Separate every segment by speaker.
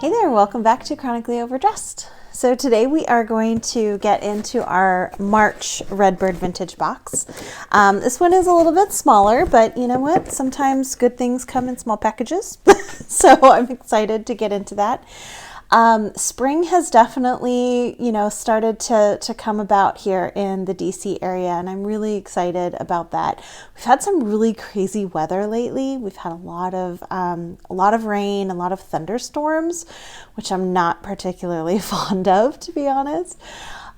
Speaker 1: Hey there, welcome back to Chronically Overdressed. So today we are going to get into our March Redbird Vintage Box. This one is a little bit smaller, but you know what? Sometimes good things come in small packages. So I'm excited to get into that. Spring has definitely, started to come about here in the DC area, and I'm really excited about that. We've had some really crazy weather lately. We've had a lot of rain, a lot of thunderstorms, which I'm not particularly fond of, to be honest.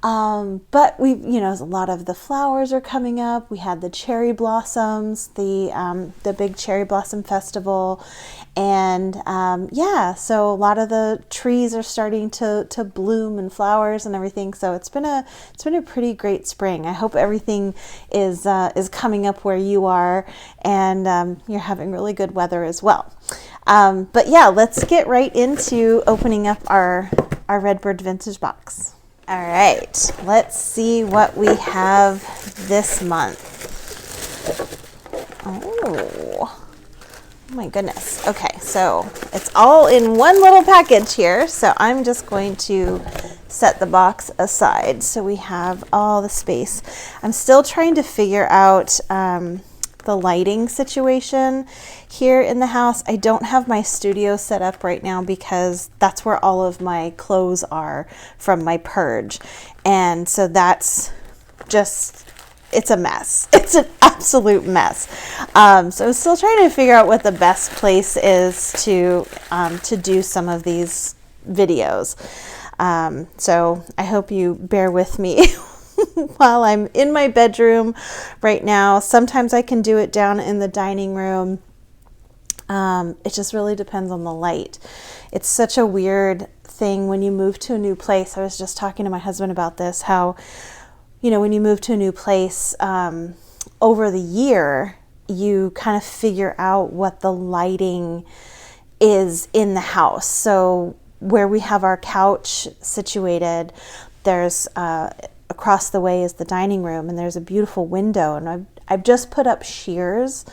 Speaker 1: But we, a lot of the flowers are coming up. We had the cherry blossoms, the big cherry blossom festival, and so a lot of the trees are starting to bloom and flowers and everything. So it's been a pretty great spring. I hope everything is coming up where you are, and you're having really good weather as well. But yeah, let's get right into opening up our Redbird Vintage Box. All right, let's see what we have this month. Oh my goodness. Okay, so it's all in one little package here. So I'm just going to set the box aside so we have all the space. I'm still trying to figure out the lighting situation here in the house. I don't have my studio set up right now because that's where all of my clothes are from my purge. And so that's just, it's a mess. It's an absolute mess. So I'm still trying to figure out what the best place is to do some of these videos. So I hope you bear with me while I'm in my bedroom right now. Sometimes I can do it down in the dining room. It just really depends on the light. It's such a weird thing when you move to a new place. I was just talking to my husband about this, how, when you move to a new place, over the year, you kind of figure out what the lighting is in the house. So where we have our couch situated, there's across the way is the dining room, and there's a beautiful window, and I've just put up shears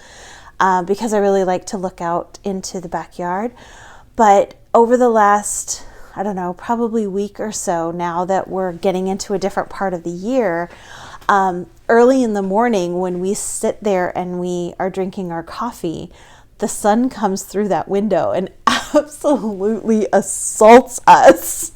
Speaker 1: because I really like to look out into the backyard. But over the last, I don't know, probably week or so, now that we're getting into a different part of the year, early in the morning when we sit there and we are drinking our coffee, the sun comes through that window and absolutely assaults us.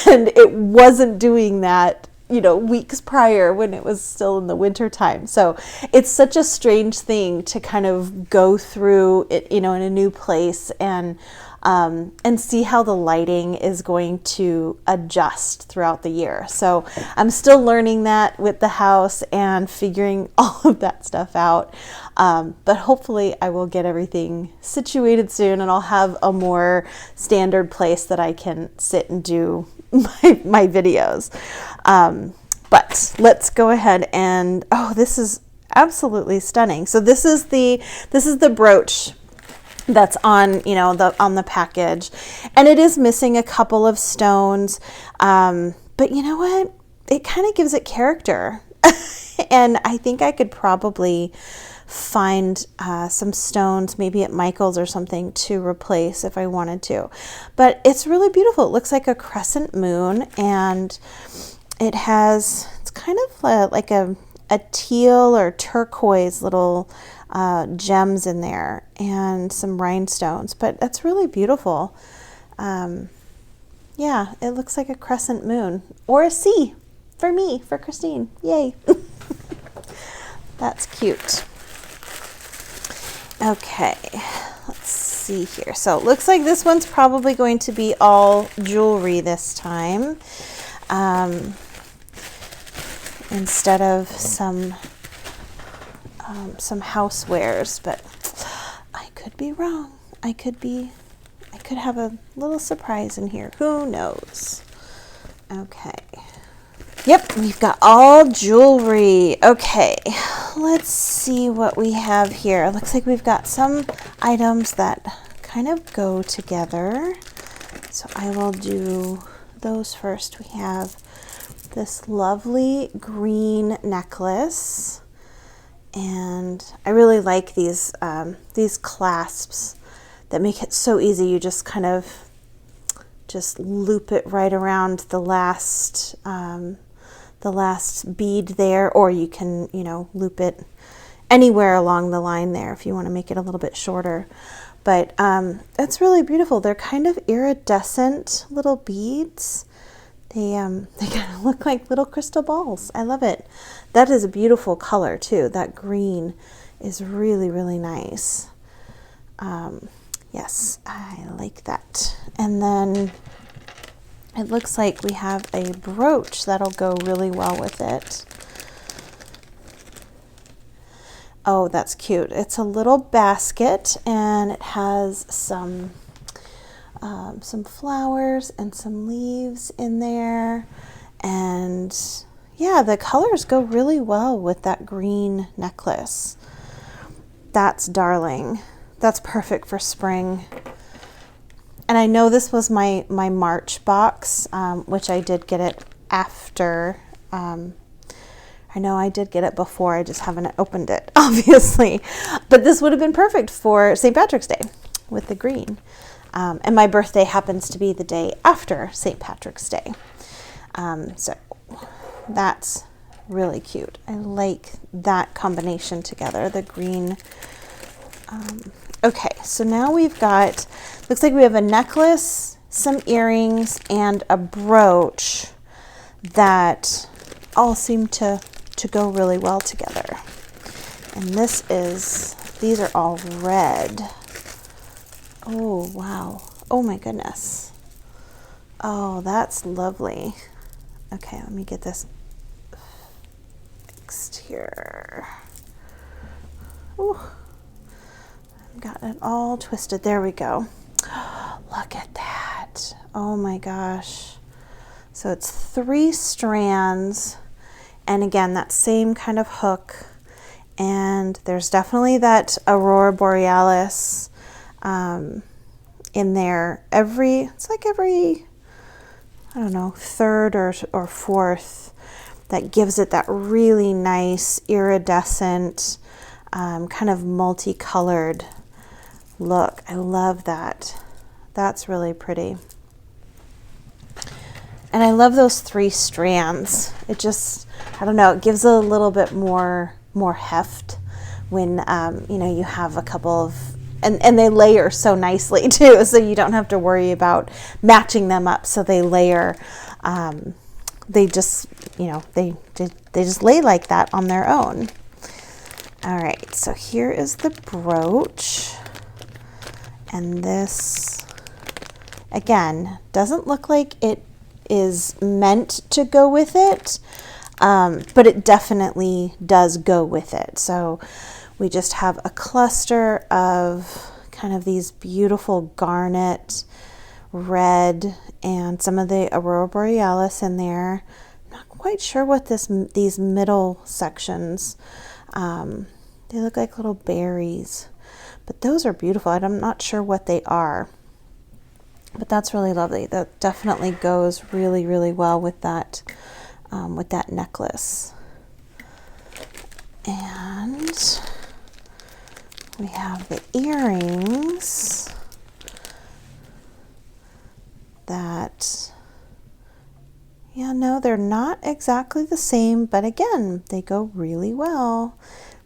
Speaker 1: And it wasn't doing that weeks prior when it was still in the winter time. So it's such a strange thing to kind of go through it, in a new place and see how the lighting is going to adjust throughout the year. So I'm still learning that with the house and figuring all of that stuff out. But hopefully I will get everything situated soon, and I'll have a more standard place that I can sit and do my videos. But let's go ahead and, this is absolutely stunning. So this is the brooch that's on, on the package, and it is missing a couple of stones. But you know what? It kind of gives it character. And I think I could probably find some stones, maybe at Michael's or something, to replace if I wanted to. But it's really beautiful. It looks like a crescent moon, and it's kind of like a teal or turquoise little gems in there, and some rhinestones. But that's really beautiful. Yeah, it looks like a crescent moon or a C. for me, for Christine. Yay. That's cute. Okay, let's see here. So it looks like this one's probably going to be all jewelry this time, instead of some housewares, but I could be wrong. I could have a little surprise in here. Who knows? Okay. Yep, we've got all jewelry. Okay, let's see what we have here. It looks like we've got some items that kind of go together. So I will do those first. We have this lovely green necklace. And I really like these clasps that make it so easy. You just kind of just loop it right around the last bead there, or you can, loop it anywhere along the line there if you want to make it a little bit shorter. But it's really beautiful. They're kind of iridescent little beads. They kind of look like little crystal balls. I love it. That is a beautiful color too. That green is really, really nice. Yes, I like that. And then it looks like we have a brooch that'll go really well with it. Oh, that's cute. It's a little basket and it has some flowers and some leaves in there. And yeah, the colors go really well with that green necklace. That's darling. That's perfect for spring. And I know this was my March box, which I did get it after. I know I did get it before, I just haven't opened it, obviously. But this would have been perfect for St. Patrick's Day with the green. And my birthday happens to be the day after St. Patrick's Day. So that's really cute. I like that combination together, the green. Okay, so now we've got, looks like we have a necklace, some earrings, and a brooch that all seem to go really well together. And these are all red. Oh, wow. Oh my goodness. Oh, that's lovely. Okay, let me get this fixed here. Ooh. Got it all twisted. There we go. Look at that. Oh my gosh. So it's 3 strands, and again, that same kind of hook, and there's definitely that aurora borealis in there. It's like every I don't know, 3rd or 4th that gives it that really nice iridescent kind of multicolored look. I love that. That's really pretty. And I love those 3 strands. It just, I don't know, it gives a little bit more heft when you have a couple of, and they layer so nicely too, so you don't have to worry about matching them up. So they layer, they just, they just lay like that on their own. All right, so here is the brooch. And this, again, doesn't look like it is meant to go with it, but it definitely does go with it. So we just have a cluster of kind of these beautiful garnet red and some of the aurora borealis in there. Not quite sure what these middle sections, they look like little berries. But those are beautiful. I'm not sure what they are, but that's really lovely. That definitely goes really, really well with that necklace. And we have the earrings that, yeah, no, they're not exactly the same, but again, they go really well.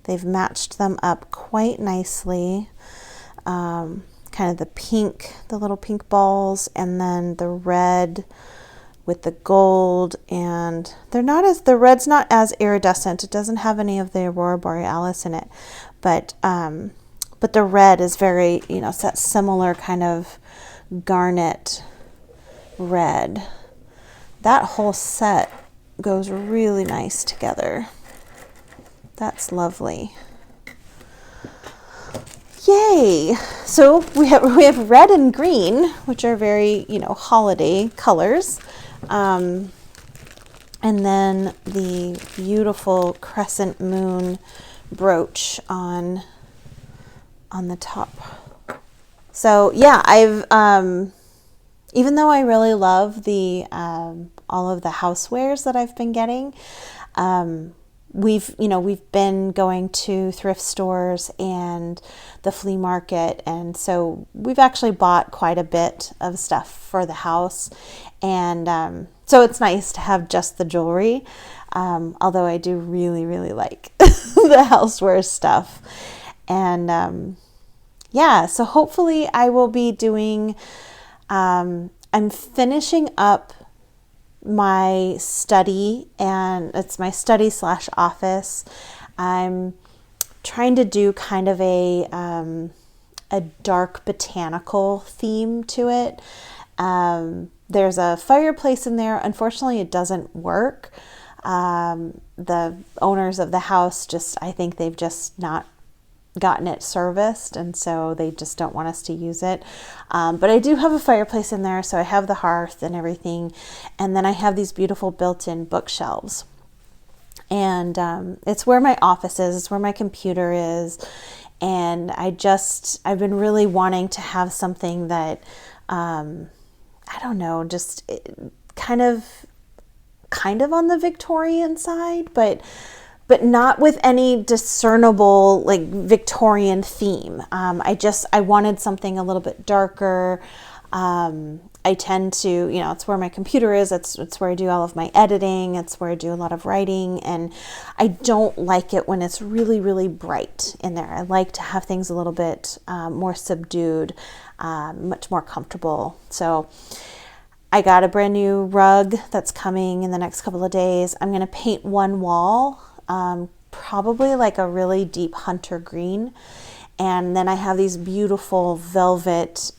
Speaker 1: They've matched them up quite nicely. Kind of the pink, the little pink balls, and then the red with the gold, and the red's not as iridescent. It doesn't have any of the aurora borealis in it, but the red is very, it's that similar kind of garnet red. That whole set goes really nice together. That's lovely. Yay! So we have red and green, which are very, holiday colors. And then the beautiful crescent moon brooch on the top. So yeah, I've even though I really love the all of the housewares that I've been getting, we've been going to thrift stores and the flea market, and so we've actually bought quite a bit of stuff for the house, and so it's nice to have just the jewelry, although I do really, really like the houseware stuff. And yeah, so hopefully I will be doing, I'm finishing up my study, and it's my study / office. I'm trying to do kind of a dark botanical theme to it. There's a fireplace in there. Unfortunately, it doesn't work. The owners of the house I think they've just not gotten it serviced, and so they just don't want us to use it. But I do have a fireplace in there, so I have the hearth and everything, and then I have these beautiful built-in bookshelves, and it's where my office is, it's where my computer is, and I've been really wanting to have something that I don't know, just kind of on the Victorian side, but not with any discernible like Victorian theme. I wanted something a little bit darker. I tend to, it's where my computer is. It's where I do all of my editing. It's where I do a lot of writing. And I don't like it when it's really, really bright in there. I like to have things a little bit more subdued, much more comfortable. So I got a brand new rug that's coming in the next couple of days. I'm going to paint one wall, probably like a really deep hunter green. And then I have these beautiful velvet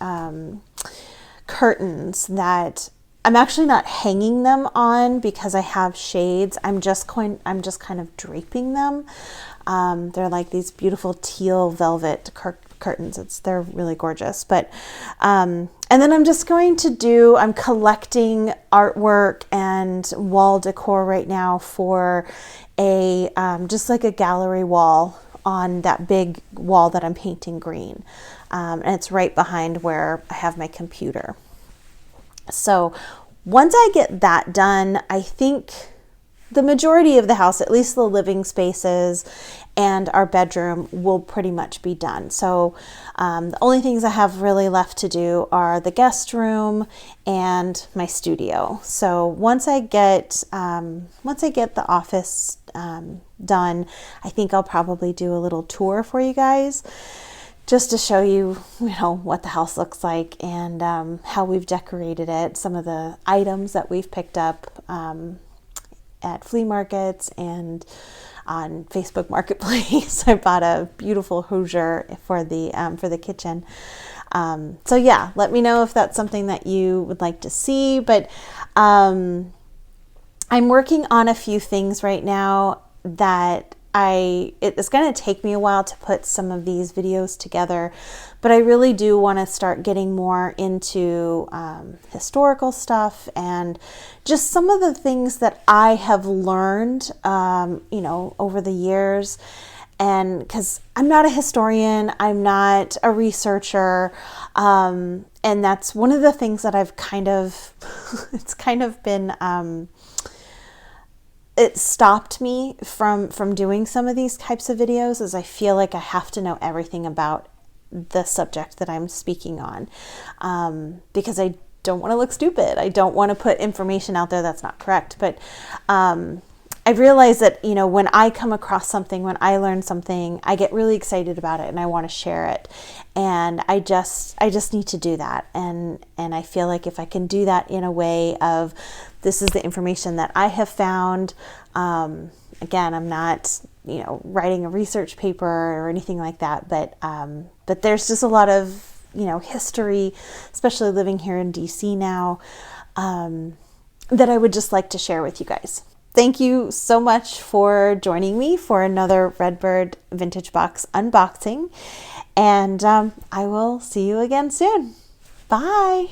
Speaker 1: curtains that I'm actually not hanging them on because I have shades. I'm just kind of draping them. They're like these beautiful teal velvet curtains. They're really gorgeous. But and then I'm collecting artwork and wall decor right now for a just like a gallery wall on that big wall that I'm painting green. And it's right behind where I have my computer. So once I get that done, I think the majority of the house, at least the living spaces and our bedroom, will pretty much be done. So the only things I have really left to do are the guest room and my studio. So once I get the office done, I think I'll probably do a little tour for you guys, just to show you, what the house looks like and how we've decorated it, some of the items that we've picked up at flea markets and on Facebook Marketplace. I bought a beautiful Hoosier for the kitchen. So yeah, let me know if that's something that you would like to see. But I'm working on a few things right now that it's going to take me a while to put some of these videos together, but I really do want to start getting more into historical stuff and just some of the things that I have learned, over the years. And because I'm not a historian, I'm not a researcher, and that's one of the things that I've it's kind of been, it stopped me from doing some of these types of videos, as I feel like I have to know everything about the subject that I'm speaking on, because I don't want to look stupid. I don't want to put information out there that's not correct. But I've realized that, when I come across something, when I learn something, I get really excited about it and I want to share it. And I just need to do that. And I feel like if I can do that in a way of This is the information that I have found. Again, I'm not, writing a research paper or anything like that, but there's just a lot of, history, especially living here in DC now, that I would just like to share with you guys. Thank you so much for joining me for another Redbird Vintage Box unboxing, and I will see you again soon. Bye.